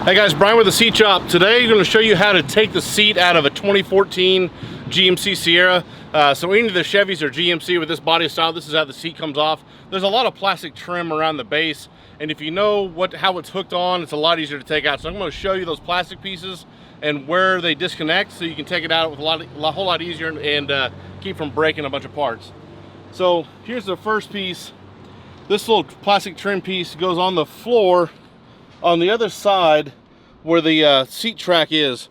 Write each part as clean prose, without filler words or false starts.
Hey guys, Brian with the Seat Shop. Today I'm going to show you how to take the seat out of a 2014 GMC Sierra. So any of the Chevys or GMC with this body style, this is how the seat comes off. There's a lot of plastic trim around the base, and if you know how it's hooked on, it's a lot easier to take out. So I'm going to show you those plastic pieces and where they disconnect, so you can take it out with a whole lot easier and keep from breaking a bunch of parts. So here's the first piece. This little plastic trim piece goes on the floor on the other side where the seat track is,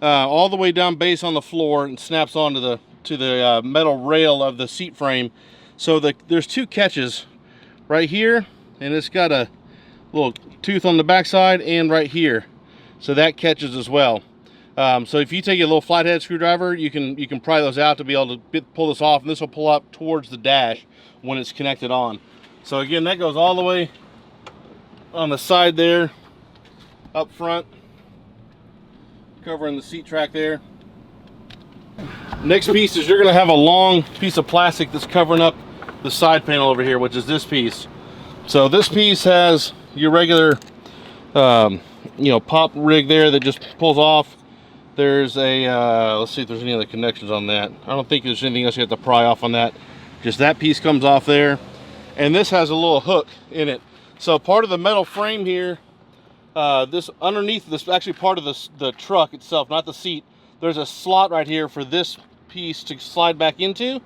all the way down base on the floor, and snaps onto the metal rail of the seat frame. So there's two catches right here, and it's got a little tooth on the back side and right here, so that catches as well. So if you take a little flathead screwdriver, you can pry those out to be able to pull this off, and this will pull up towards the dash when it's connected on. So again, that goes all the way on the side there, up front, covering the seat track there. Next piece is you're going to have a long piece of plastic that's covering up the side panel over here, which is this piece. So this piece has your regular pop rig there that just pulls off. There's a let's see if there's any other connections on that. I don't think there's anything else you have to pry off on that. Just that piece comes off there, and this has a little hook in it. So part of the metal frame here, this underneath, this actually part of the truck itself, not the seat, there's a slot right here for this piece to slide back into,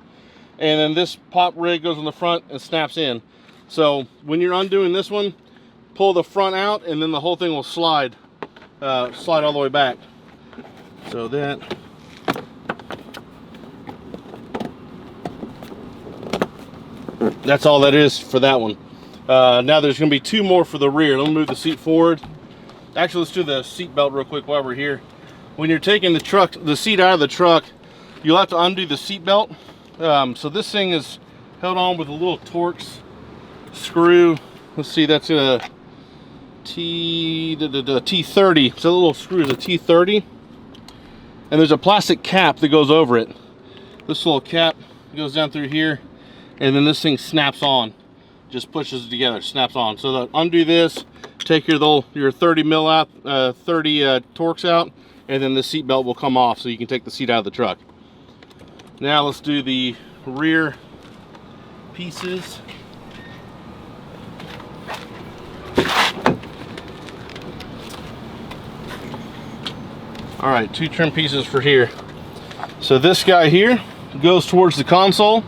and then this pop rig goes on the front and snaps in. So when you're undoing this one, pull the front out, and then the whole thing will slide all the way back. So that's all that is for that one. Now there's going to be two more for the rear. Let me move the seat forward. Actually, let's do the seat belt real quick while we're here. When you're taking the seat out of the truck, you'll have to undo the seat belt. So this thing is held on with a little Torx screw. Let's see, that's a T30. So the little screw is a T30. And there's a plastic cap that goes over it. This little cap goes down through here, and then this thing snaps on. Just pushes it together, snaps on. So to undo this, take your 30 mil out, 30 Torx out, and then the seat belt will come off, so you can take the seat out of the truck. Now let's do the rear pieces. All right, two trim pieces for here. So this guy here goes towards the console,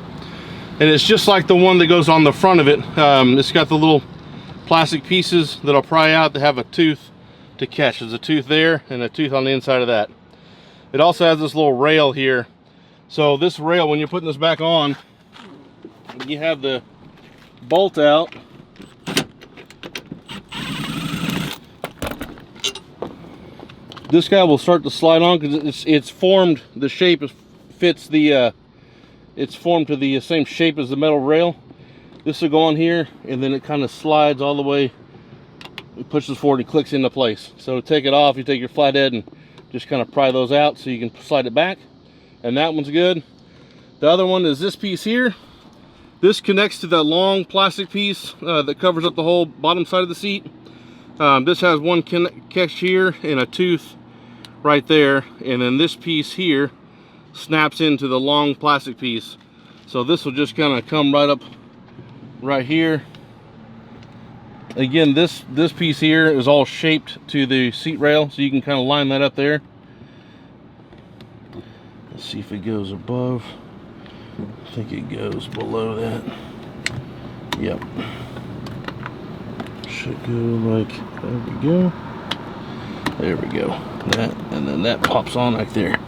and it's just like the one that goes on the front of it. It's got the little plastic pieces that'll pry out that have a tooth to catch. There's a tooth there and a tooth on the inside of that. It also has this little rail here. So this rail, when you're putting this back on, you have the bolt out. This guy will start to slide on because it's formed, the shape fits the it's formed to the same shape as the metal rail. This will go on here, and then it kind of slides all the way. It pushes forward and clicks into place. So to take it off, you take your flathead and just kind of pry those out so you can slide it back. And that one's good. The other one is this piece here. This connects to that long plastic piece that covers up the whole bottom side of the seat. This has one catch here and a tooth right there, and then this piece here snaps into the long plastic piece. So this will just kind of come right up right here. Again, this piece here is all shaped to the seat rail, so you can kind of line that up there. Let's see if it goes above. I think it goes below that. Yep. Should go like, there we go. There we go. That, and then that pops on like there.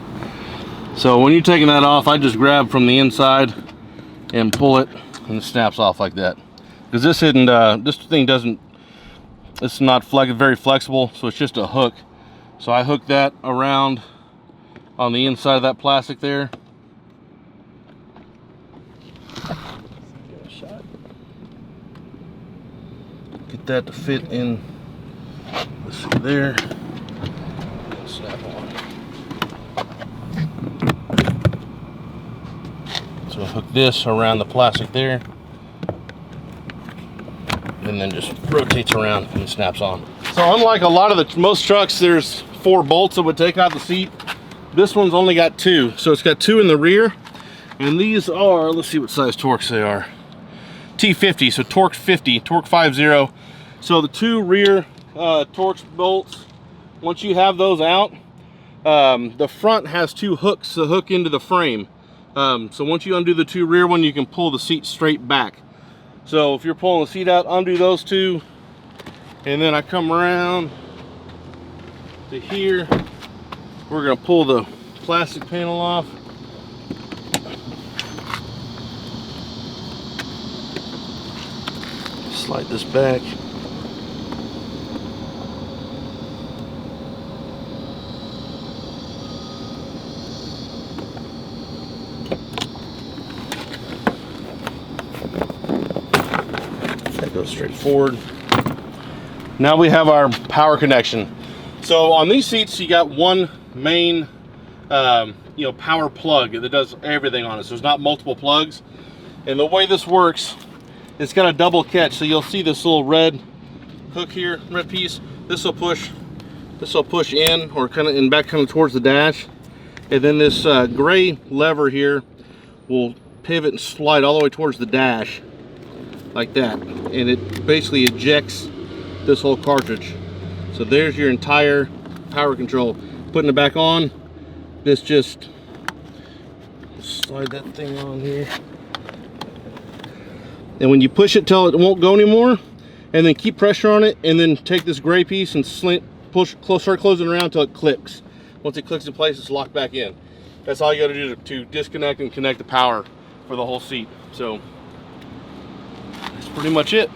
So when you're taking that off, I just grab from the inside and pull it, and it snaps off like that. Because this isn't, this thing doesn't, it's not very flexible, so it's just a hook. So I hook that around on the inside of that plastic there. Get that to fit in. Let's see there. Snap on. So hook this around the plastic there, and then just rotates around and snaps on. So unlike a lot of the most trucks, there's 4 bolts that would take out the seat. This one's only got 2. So it's got 2 in the rear. And these are, let's see what size Torx they are. T50, so Torque 50, Torque 50. So the 2 rear Torx bolts, once you have those out, the front has 2 hooks to hook into the frame. So once you undo the 2 rear one, you can pull the seat straight back. So if you're pulling the seat out, undo those 2, and then I come around to here. We're gonna pull the plastic panel off. Slide this back. That goes straight forward. Now we have our power connection. So on these seats, you got one main, power plug that does everything on it. So there's not multiple plugs. And the way this works, it's got a double catch. So you'll see this little red hook here, red piece. This will push in or kind of in back kind of towards the dash. And then this gray lever here will pivot and slide all the way towards the dash like that. And it basically ejects this whole cartridge. So there's your entire power control. Putting it back on, this just slide that thing on here. And when you push it till it won't go anymore, and then keep pressure on it, and then take this gray piece and start closing around until it clicks. Once it clicks in place, it's locked back in. That's all you got to do to disconnect and connect the power for the whole seat. So that's pretty much it.